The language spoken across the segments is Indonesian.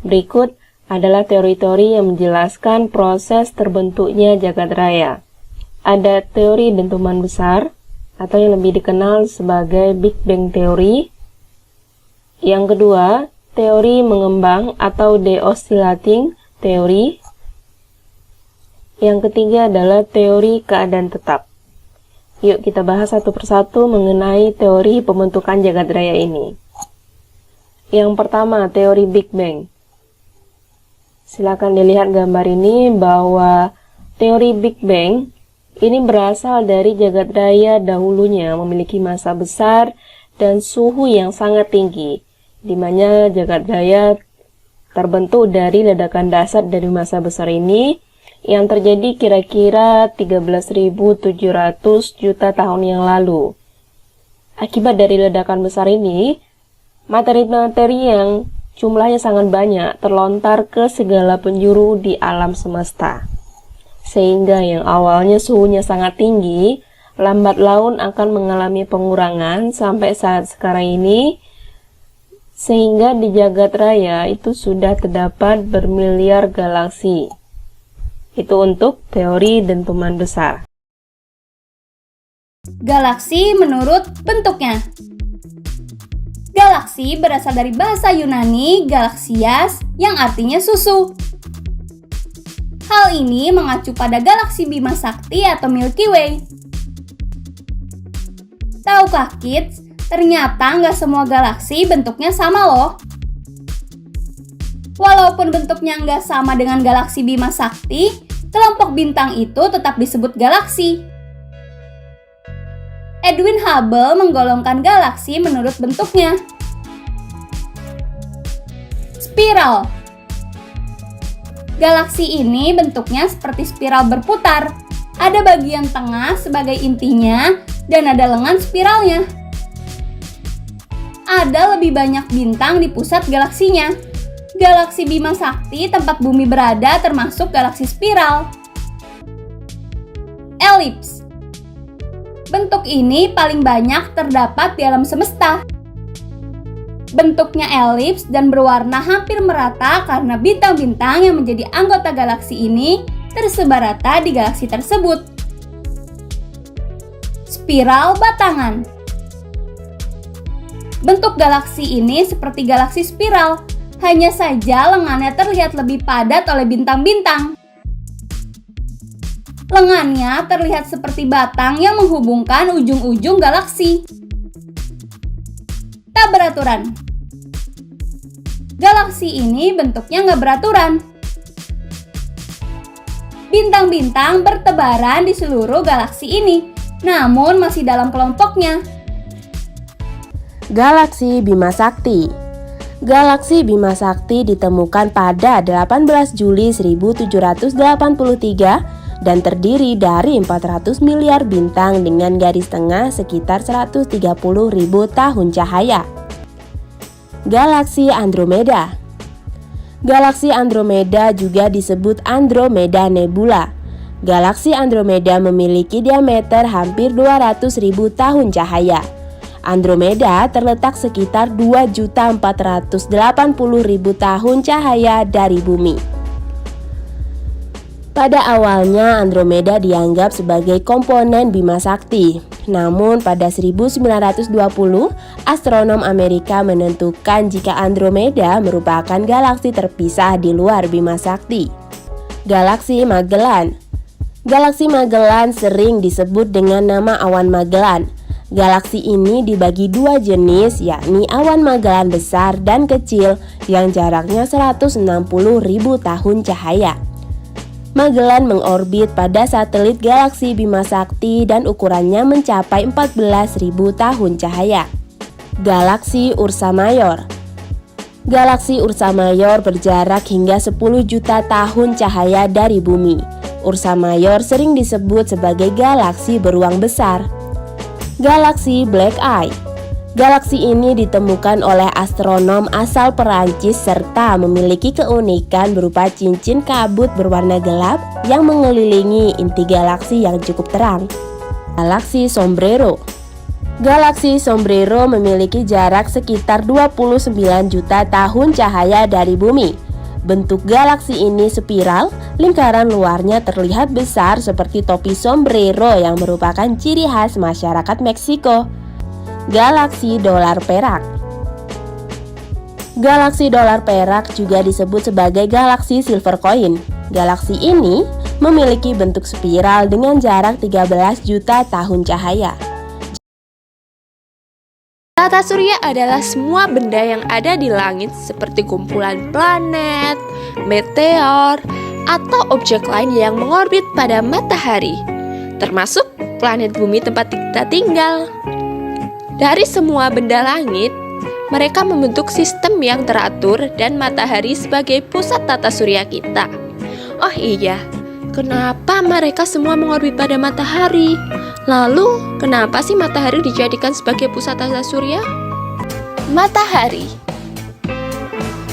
Berikut adalah teori-teori yang menjelaskan proses terbentuknya jagat raya. Ada teori dentuman besar, atau yang lebih dikenal sebagai Big Bang Theory. Yang kedua, teori mengembang atau deoscillating theory. Yang ketiga adalah teori keadaan tetap. Yuk kita bahas satu persatu mengenai teori pembentukan jagat raya ini. Yang pertama, teori Big Bang. Silakan dilihat gambar ini bahwa teori Big Bang ini berasal dari jagat raya dahulunya memiliki massa besar dan suhu yang sangat tinggi, di mana jagat raya terbentuk dari ledakan dasar dari massa besar ini yang terjadi kira-kira 13.700 juta tahun yang lalu. Akibat dari ledakan besar ini, materi-materi yang jumlahnya sangat banyak terlontar ke segala penjuru di alam semesta. Sehingga yang awalnya suhunya sangat tinggi, lambat laun akan mengalami pengurangan sampai saat sekarang ini, sehingga di jagat raya itu sudah terdapat bermiliar galaksi. Itu untuk teori dentuman besar. Galaksi menurut bentuknya. Galaksi berasal dari bahasa Yunani galaxias yang artinya susu. Hal ini mengacu pada galaksi Bima Sakti atau Milky Way. Tahukah kids, ternyata nggak semua galaksi bentuknya sama loh. Walaupun bentuknya nggak sama dengan galaksi Bima Sakti, kelompok bintang itu tetap disebut galaksi. Edwin Hubble menggolongkan galaksi menurut bentuknya. Spiral. Galaksi ini bentuknya seperti spiral berputar. Ada bagian tengah sebagai intinya dan ada lengan spiralnya. Ada lebih banyak bintang di pusat galaksinya. Galaksi Bima Sakti tempat bumi berada termasuk galaksi spiral. Elips. Bentuk ini paling banyak terdapat di alam semesta. Bentuknya elips dan berwarna hampir merata karena bintang-bintang yang menjadi anggota galaksi ini tersebar rata di galaksi tersebut. Spiral batangan. Bentuk galaksi ini seperti galaksi spiral, hanya saja lengannya terlihat lebih padat oleh bintang-bintang. Lengannya terlihat seperti batang yang menghubungkan ujung-ujung galaksi. Tak beraturan. Galaksi ini bentuknya nggak beraturan. Bintang-bintang bertebaran di seluruh galaksi ini, namun masih dalam kelompoknya. Galaksi Bima Sakti. Galaksi Bima Sakti ditemukan pada 18 Juli 1783 dan terdiri dari 400 miliar bintang dengan garis tengah sekitar 130.000 tahun cahaya. Galaksi Andromeda. Galaksi Andromeda juga disebut Andromeda Nebula. Galaksi Andromeda memiliki diameter hampir 200.000 tahun cahaya. Andromeda terletak sekitar 2.480.000 tahun cahaya dari bumi. Pada awalnya Andromeda dianggap sebagai komponen Bima Sakti. Namun pada 1920, astronom Amerika menentukan jika Andromeda merupakan galaksi terpisah di luar Bima Sakti. Galaksi Magellan. Galaksi Magellan sering disebut dengan nama awan Magellan. Galaksi ini dibagi dua jenis, yakni awan Magellan besar dan kecil yang jaraknya 160.000 tahun cahaya. Magellan mengorbit pada satelit galaksi Bima Sakti dan ukurannya mencapai 14.000 tahun cahaya. Galaksi Ursa Major. Galaksi Ursa Major berjarak hingga 10 juta tahun cahaya dari bumi. Ursa Major sering disebut sebagai galaksi beruang besar. Galaksi Black Eye. Galaksi ini ditemukan oleh astronom asal Perancis serta memiliki keunikan berupa cincin kabut berwarna gelap yang mengelilingi inti galaksi yang cukup terang. Galaksi Sombrero. Galaksi Sombrero memiliki jarak sekitar 29 juta tahun cahaya dari bumi. Bentuk galaksi ini spiral, lingkaran luarnya terlihat besar seperti topi sombrero yang merupakan ciri khas masyarakat Meksiko. Galaksi Dolar Perak. Galaksi dolar perak juga disebut sebagai galaksi silver coin. Galaksi ini memiliki bentuk spiral dengan jarak 13 juta tahun cahaya. Tata surya adalah semua benda yang ada di langit seperti kumpulan planet, meteor, atau objek lain yang mengorbit pada matahari, termasuk planet bumi tempat kita tinggal. Dari semua benda langit, mereka membentuk sistem yang teratur dan matahari sebagai pusat tata surya kita. Oh iya, kenapa mereka semua mengorbit pada matahari? Lalu, kenapa sih matahari dijadikan sebagai pusat tata surya? Matahari.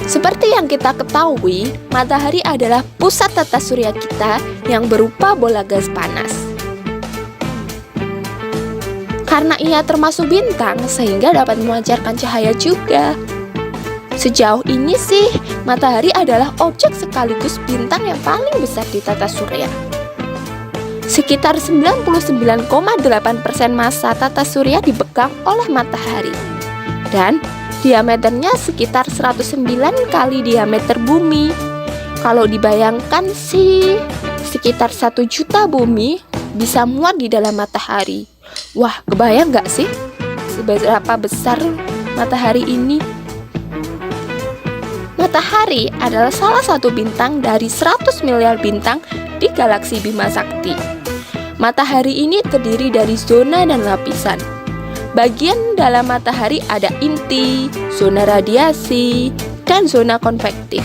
Seperti yang kita ketahui, matahari adalah pusat tata surya kita yang berupa bola gas panas. Karena ia termasuk bintang, sehingga dapat memancarkan cahaya juga. Sejauh ini sih, matahari adalah objek sekaligus bintang yang paling besar di tata surya. Sekitar 99,8% massa tata surya dipegang oleh matahari. Dan diameternya sekitar 109 kali diameter bumi. Kalau dibayangkan sih, sekitar 1 juta bumi bisa muat di dalam matahari. Wah, kebayang gak sih seberapa besar matahari ini? Matahari adalah salah satu bintang dari 100 miliar bintang di galaksi Bima Sakti. Matahari ini terdiri dari zona dan lapisan. Bagian dalam matahari ada inti, zona radiasi, dan zona konvektif.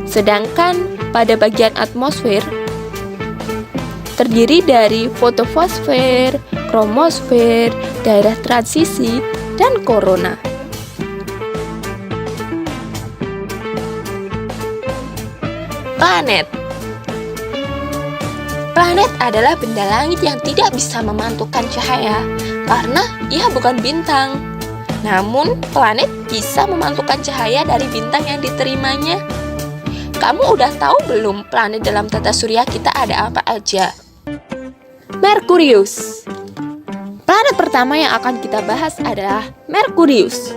Sedangkan pada bagian atmosfer terdiri dari fotosfer, kromosfer, daerah transisi, dan korona. Planet. Planet adalah benda langit yang tidak bisa memantulkan cahaya karena ia bukan bintang. Namun, planet bisa memantulkan cahaya dari bintang yang diterimanya. Kamu udah tahu belum planet dalam tata surya kita ada apa aja? Merkurius. Planet pertama yang akan kita bahas adalah Merkurius.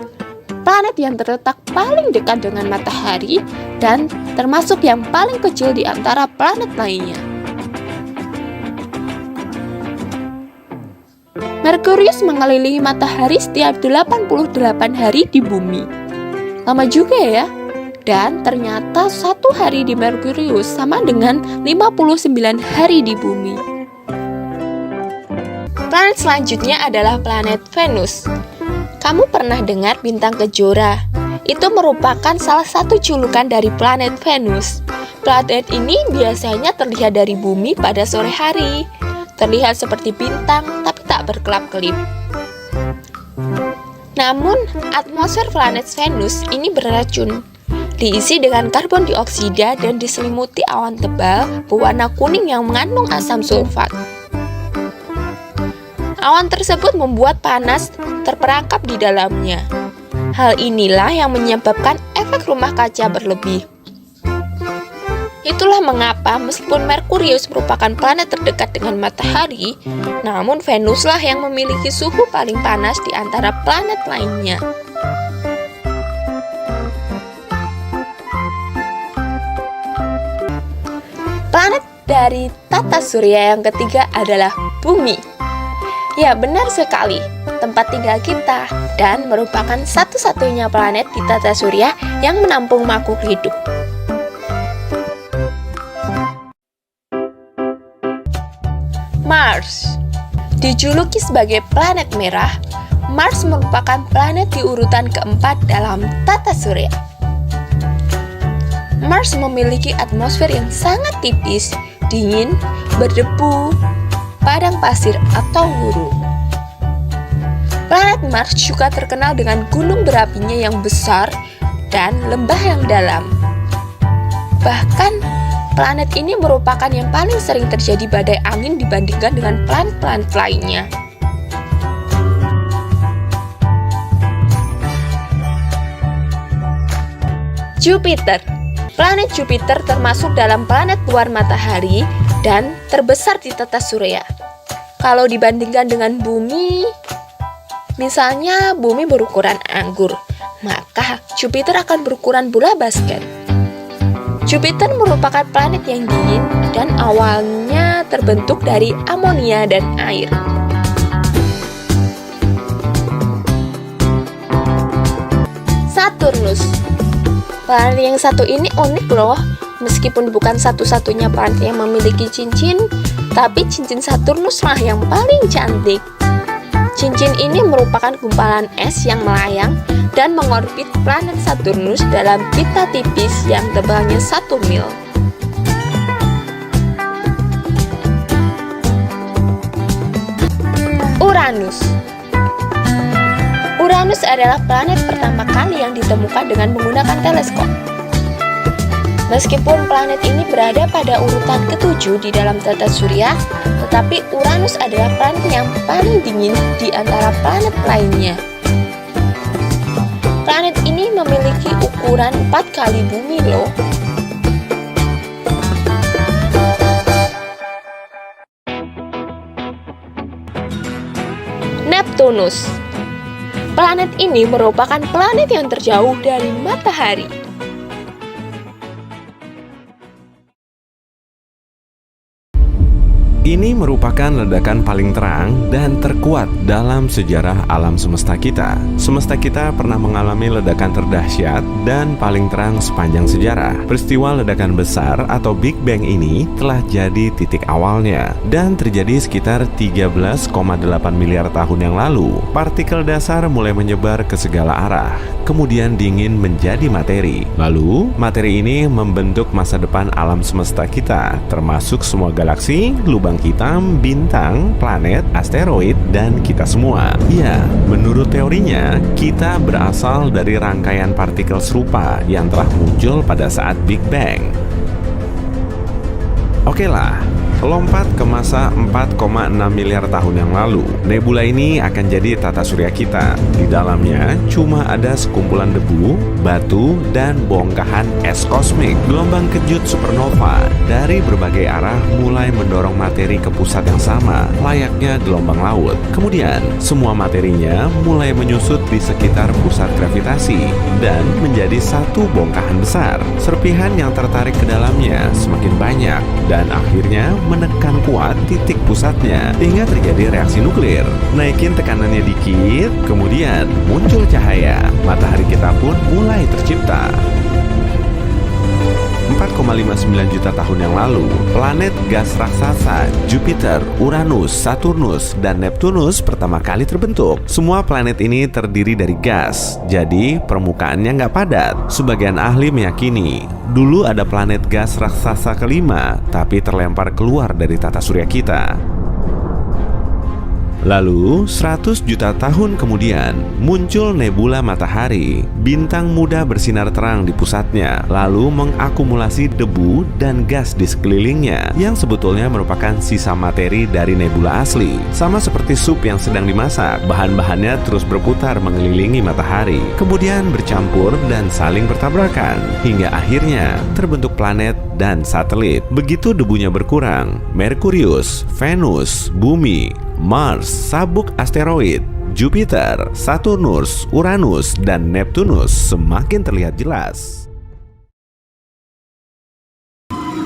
Planet yang terletak paling dekat dengan matahari dan termasuk yang paling kecil di antara planet lainnya. Merkurius mengelilingi matahari setiap 88 hari di bumi. Lama juga ya. Dan ternyata 1 hari di Merkurius sama dengan 59 hari di bumi. Planet selanjutnya adalah planet Venus. Kamu pernah dengar bintang kejora? Itu merupakan salah satu julukan dari planet Venus. Planet ini biasanya terlihat dari bumi pada sore hari. Terlihat seperti bintang, tapi tak berkelap-kelip. Namun, atmosfer planet Venus ini beracun. Diisi dengan karbon dioksida dan diselimuti awan tebal berwarna kuning yang mengandung asam sulfat. Awan tersebut membuat panas terperangkap di dalamnya. Hal inilah yang menyebabkan efek rumah kaca berlebih. Itulah mengapa meskipun Merkurius merupakan planet terdekat dengan matahari, namun Venuslah yang memiliki suhu paling panas di antara planet lainnya. Planet dari tata surya yang ketiga adalah Bumi. Ya, benar sekali, tempat tinggal kita dan merupakan satu-satunya planet di tata surya yang menampung makhluk hidup. Mars. Dijuluki sebagai planet merah, Mars merupakan planet di urutan keempat dalam tata surya. Mars memiliki atmosfer yang sangat tipis, dingin, berdebu, padang pasir atau gurun. Planet Mars juga terkenal dengan gunung berapinya yang besar dan lembah yang dalam. Bahkan, planet ini merupakan yang paling sering terjadi badai angin dibandingkan dengan planet-planet lainnya. Jupiter. Planet Jupiter termasuk dalam planet luar matahari dan terbesar di tata surya. Kalau dibandingkan dengan bumi, misalnya bumi berukuran anggur, maka Jupiter akan berukuran bola basket. Jupiter merupakan planet yang dingin dan awalnya terbentuk dari amonia dan air. Saturnus. Planet yang satu ini unik loh, meskipun bukan satu-satunya planet yang memiliki cincin, tapi cincin Saturnus lah yang paling cantik. Cincin ini merupakan gumpalan es yang melayang dan mengorbit planet Saturnus dalam pita tipis yang tebalnya 1 mil. Uranus. Uranus adalah planet pertama kali yang ditemukan dengan menggunakan teleskop. Meskipun planet ini berada pada urutan ke-7 di dalam tata surya, tetapi Uranus adalah planet yang paling dingin di antara planet lainnya. Planet ini memiliki ukuran 4 kali bumi loh. Neptunus. Planet ini merupakan planet yang terjauh dari matahari. Ini merupakan ledakan paling terang dan terkuat dalam sejarah alam semesta kita. Semesta kita pernah mengalami ledakan terdahsyat dan paling terang sepanjang sejarah. Peristiwa ledakan besar atau Big Bang ini telah jadi titik awalnya dan terjadi sekitar 13,8 miliar tahun yang lalu. Partikel dasar mulai menyebar ke segala arah, kemudian dingin menjadi materi. Lalu, materi ini membentuk masa depan alam semesta kita, termasuk semua galaksi, lubang hitam, bintang, planet, asteroid, dan kita semua. Ya, menurut teorinya, kita berasal dari rangkaian partikel serupa yang telah muncul pada saat Big Bang. Oke lah, lompat ke masa 4,6 miliar tahun yang lalu. Nebula ini akan jadi tata surya kita. Di dalamnya cuma ada sekumpulan debu, batu, dan bongkahan es kosmik. Gelombang kejut supernova dari berbagai arah mulai mendorong materi ke pusat yang sama, layaknya gelombang laut. Kemudian, semua materinya mulai menyusut di sekitar pusat gravitasi dan menjadi satu bongkahan besar. Serpihan yang tertarik ke dalamnya semakin banyak dan akhirnya menekan kuat titik pusatnya hingga terjadi reaksi nuklir. Naikin tekanannya dikit, kemudian muncul cahaya. Matahari kita pun mulai tercipta. 4,59 juta tahun yang lalu, planet gas raksasa Jupiter, Uranus, Saturnus, dan Neptunus pertama kali terbentuk. Semua planet ini terdiri dari gas, jadi permukaannya nggak padat. Sebagian ahli meyakini dulu ada planet gas raksasa kelima, tapi terlempar keluar dari tata surya kita. Lalu, 100 juta tahun kemudian, muncul nebula matahari. Bintang muda bersinar terang di pusatnya, lalu mengakumulasi debu dan gas di sekelilingnya, yang sebetulnya merupakan sisa materi dari nebula asli. Sama seperti sup yang sedang dimasak, bahan-bahannya terus berputar mengelilingi matahari, kemudian bercampur dan saling bertabrakan, hingga akhirnya terbentuk planet dan satelit. Begitu debunya berkurang, Merkurius, Venus, Bumi, Mars, sabuk asteroid, Jupiter, Saturnus, Uranus, dan Neptunus semakin terlihat jelas.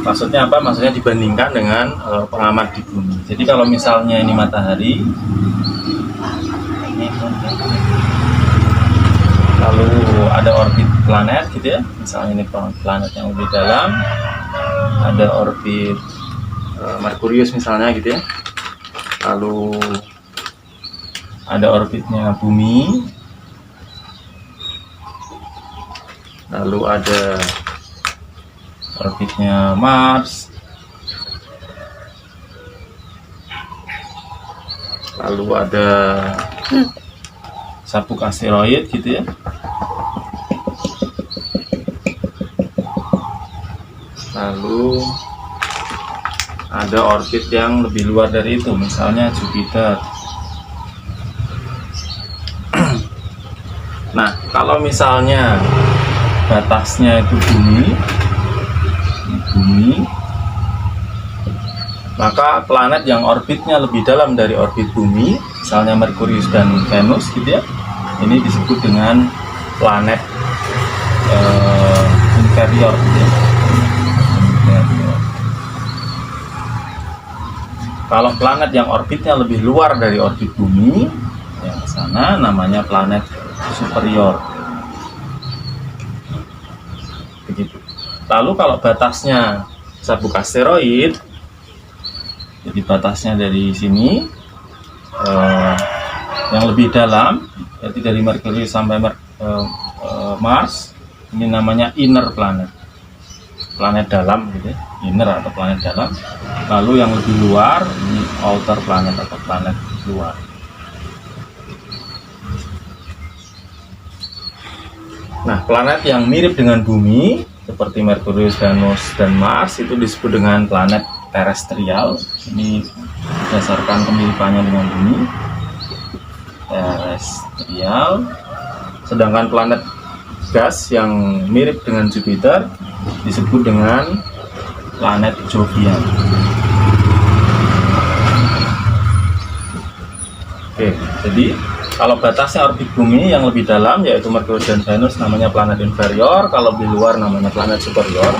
Maksudnya apa? Maksudnya dibandingkan dengan pengamat di bumi. Jadi kalau misalnya ini matahari, lalu ada orbit planet gitu ya, misalnya ini planet yang lebih dalam, ada orbit Merkurius misalnya gitu ya, lalu ada orbitnya bumi, lalu ada orbitnya Mars, lalu ada sabuk asteroid gitu ya, Lalu ada orbit yang lebih luar dari itu, misalnya Jupiter. Nah, kalau misalnya batasnya itu bumi, maka planet yang orbitnya lebih dalam dari orbit bumi, misalnya Merkurius dan Venus gitu ya, ini disebut dengan planet inferior gitu ya. Kalau planet yang orbitnya lebih luar dari orbit bumi, yang sana namanya planet superior. Begitu. Lalu kalau batasnya sabuk asteroid, jadi batasnya dari sini yang lebih dalam, jadi dari Merkurius sampai Mars, ini namanya inner planet, planet dalam gitu ya, inner atau planet dalam. Lalu yang lebih luar ini outer planet atau planet luar. Nah, planet yang mirip dengan bumi seperti Merkurius, Venus, dan Mars itu disebut dengan planet terestrial. Ini berdasarkan kemiripannya dengan bumi, terestrial. Sedangkan planet gas yang mirip dengan Jupiter disebut dengan planet Jovian. Oke, jadi kalau batasnya orbit bumi yang lebih dalam yaitu Merkurius dan Venus namanya planet inferior, kalau lebih luar namanya planet superior.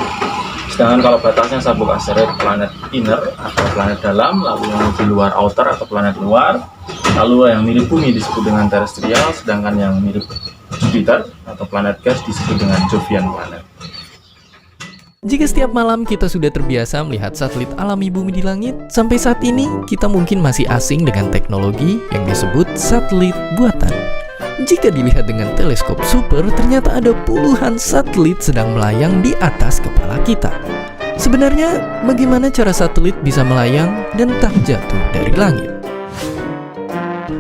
Sedangkan kalau batasnya sabuk asteroid planet inner atau planet dalam, lalu yang lebih luar outer atau planet luar, lalu yang mirip bumi disebut dengan terestrial, sedangkan yang mirip Jupiter atau planet gas disebut dengan Jovian planet. Jika setiap malam kita sudah terbiasa melihat satelit alami bumi di langit, sampai saat ini kita mungkin masih asing dengan teknologi yang disebut satelit buatan. Jika dilihat dengan teleskop super, ternyata ada puluhan satelit sedang melayang di atas kepala kita. Sebenarnya, bagaimana cara satelit bisa melayang dan tak jatuh dari langit?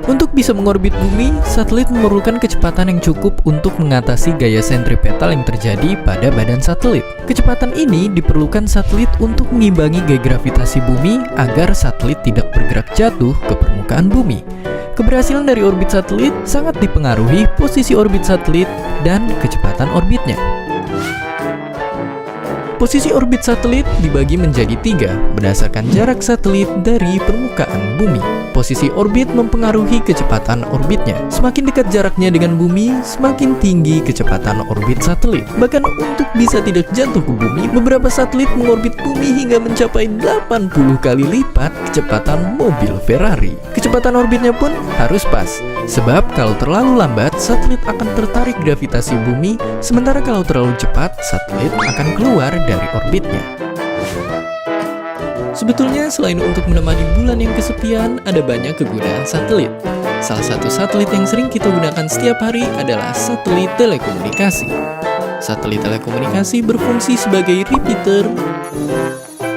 Untuk bisa mengorbit bumi, satelit memerlukan kecepatan yang cukup untuk mengatasi gaya sentripetal yang terjadi pada badan satelit. Kecepatan ini diperlukan satelit untuk mengimbangi gaya gravitasi bumi agar satelit tidak bergerak jatuh ke permukaan bumi. Keberhasilan dari orbit satelit sangat dipengaruhi posisi orbit satelit dan kecepatan orbitnya. Posisi orbit satelit dibagi menjadi 3 berdasarkan jarak satelit dari permukaan bumi. Posisi orbit mempengaruhi kecepatan orbitnya. Semakin dekat jaraknya dengan bumi, semakin tinggi kecepatan orbit satelit. Bahkan untuk bisa tidak jatuh ke bumi, beberapa satelit mengorbit bumi hingga mencapai 80 kali lipat kecepatan mobil Ferrari. Kecepatan orbitnya pun harus pas, sebab kalau terlalu lambat, satelit akan tertarik gravitasi bumi, sementara kalau terlalu cepat, satelit akan keluar dari orbitnya. Sebetulnya selain untuk menemani bulan yang kesepian, ada banyak kegunaan satelit. Salah satu satelit yang sering kita gunakan setiap hari adalah satelit telekomunikasi. Satelit telekomunikasi berfungsi sebagai repeater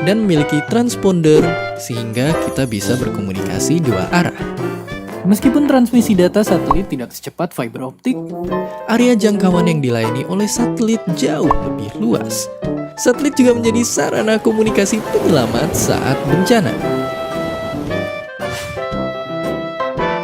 dan memiliki transponder sehingga kita bisa berkomunikasi dua arah. Meskipun transmisi data satelit tidak secepat fiber optik, area jangkauan yang dilayani oleh satelit jauh lebih luas. Satelit juga menjadi sarana komunikasi penyelamat saat bencana.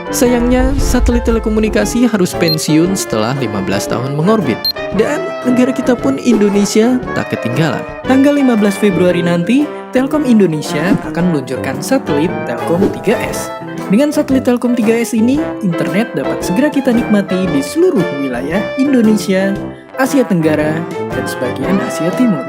Sayangnya, satelit telekomunikasi harus pensiun setelah 15 tahun mengorbit. Dan negara kita pun Indonesia tak ketinggalan. Tanggal 15 Februari nanti, Telkom Indonesia akan meluncurkan satelit Telkom 3S. Dengan satelit Telkom 3S ini, internet dapat segera kita nikmati di seluruh wilayah Indonesia, Asia Tenggara, dan sebagian Asia Timur.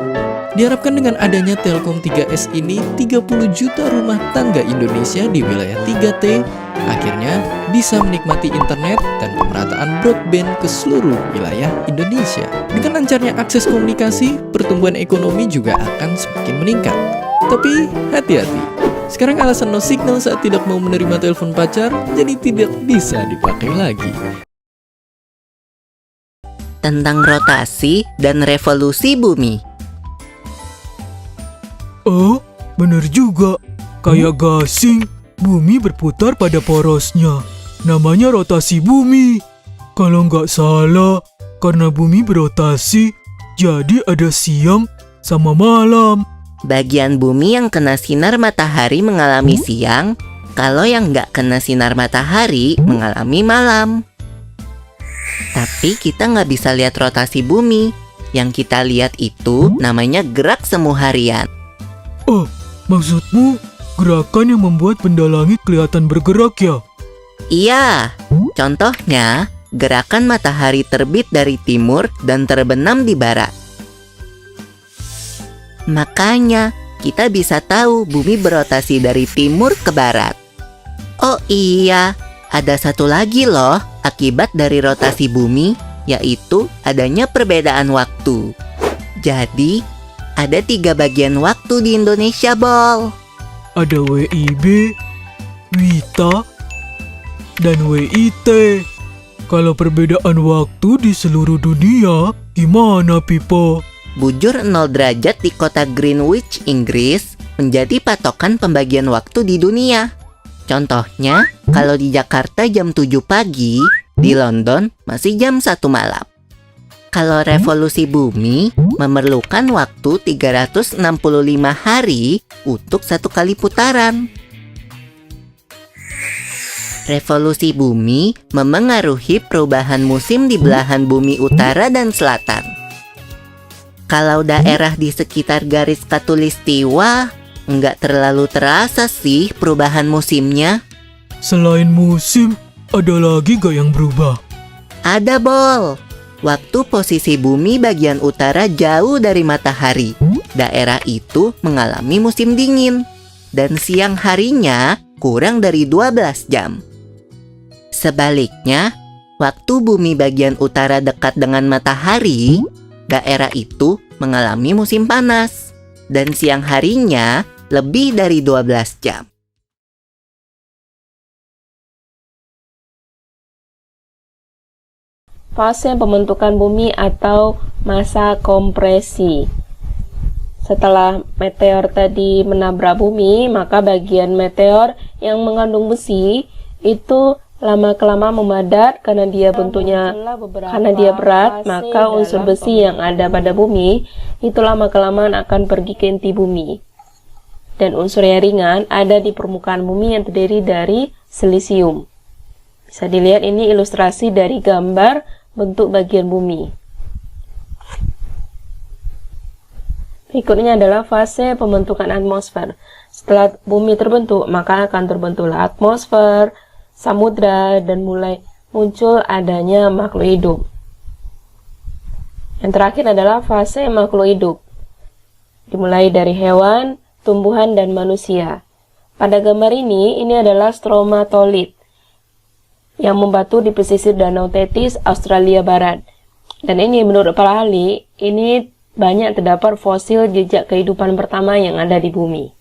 Diharapkan dengan adanya Telkom 3S ini, 30 juta rumah tangga Indonesia di wilayah 3T akhirnya bisa menikmati internet dan pemerataan broadband ke seluruh wilayah Indonesia. Dengan lancarnya akses komunikasi, pertumbuhan ekonomi juga akan semakin meningkat. Tapi hati-hati, sekarang alasan no signal saat tidak mau menerima telepon pacar jadi tidak bisa dipakai lagi. Tentang rotasi dan revolusi bumi. Oh, bener juga. Kayak gasing, bumi berputar pada porosnya. Namanya rotasi bumi. Kalau nggak salah, karena bumi berotasi, jadi ada siang sama malam. Bagian bumi yang kena sinar matahari mengalami siang, kalau yang nggak kena sinar matahari mengalami malam. Tapi kita nggak bisa lihat rotasi bumi. Yang kita lihat itu namanya gerak semu harian. Oh, maksudmu gerakan yang membuat benda langit kelihatan bergerak ya? Iya, contohnya gerakan matahari terbit dari timur dan terbenam di barat. Makanya kita bisa tahu bumi berotasi dari timur ke barat. Oh iya, ada satu lagi loh akibat dari rotasi bumi, yaitu adanya perbedaan waktu. Jadi, ada 3 bagian waktu di Indonesia, Bol. Ada WIB, WITA, dan WIT. Kalau perbedaan waktu di seluruh dunia, gimana, Pipo? Bujur 0 derajat di kota Greenwich, Inggris, menjadi patokan pembagian waktu di dunia. Contohnya, kalau di Jakarta jam 7 pagi, di London masih jam 1 malam. Kalau revolusi bumi memerlukan waktu 365 hari untuk 1 kali putaran. Revolusi bumi memengaruhi perubahan musim di belahan bumi utara dan selatan. Kalau daerah di sekitar garis khatulistiwa, nggak terlalu terasa sih perubahan musimnya. Selain musim, ada lagi gak yang berubah? Ada, Bol. Waktu posisi bumi bagian utara jauh dari matahari, daerah itu mengalami musim dingin. Dan siang harinya kurang dari 12 jam. Sebaliknya, waktu bumi bagian utara dekat dengan matahari, daerah itu mengalami musim panas. Dan siang harinya lebih dari 12 jam. Fase pembentukan bumi atau masa kompresi. Setelah meteor tadi menabrak bumi, maka bagian meteor yang mengandung besi itu lama-kelamaan memadat karena dia berat, maka unsur besi yang ada pada bumi itu lama-kelamaan akan pergi ke inti bumi. Dan unsur yang ringan ada di permukaan bumi yang terdiri dari silisium. Bisa dilihat ini ilustrasi dari gambar bentuk bagian bumi. Berikutnya adalah fase pembentukan atmosfer. Setelah bumi terbentuk, maka akan terbentuklah atmosfer, samudra, dan mulai muncul adanya makhluk hidup. Yang terakhir adalah fase makhluk hidup. Dimulai dari hewan, tumbuhan, dan manusia. Pada gambar ini adalah stromatolith yang membatu di pesisir Danau Tethys, Australia Barat. Dan ini menurut para ahli, ini banyak terdapat fosil jejak kehidupan pertama yang ada di bumi.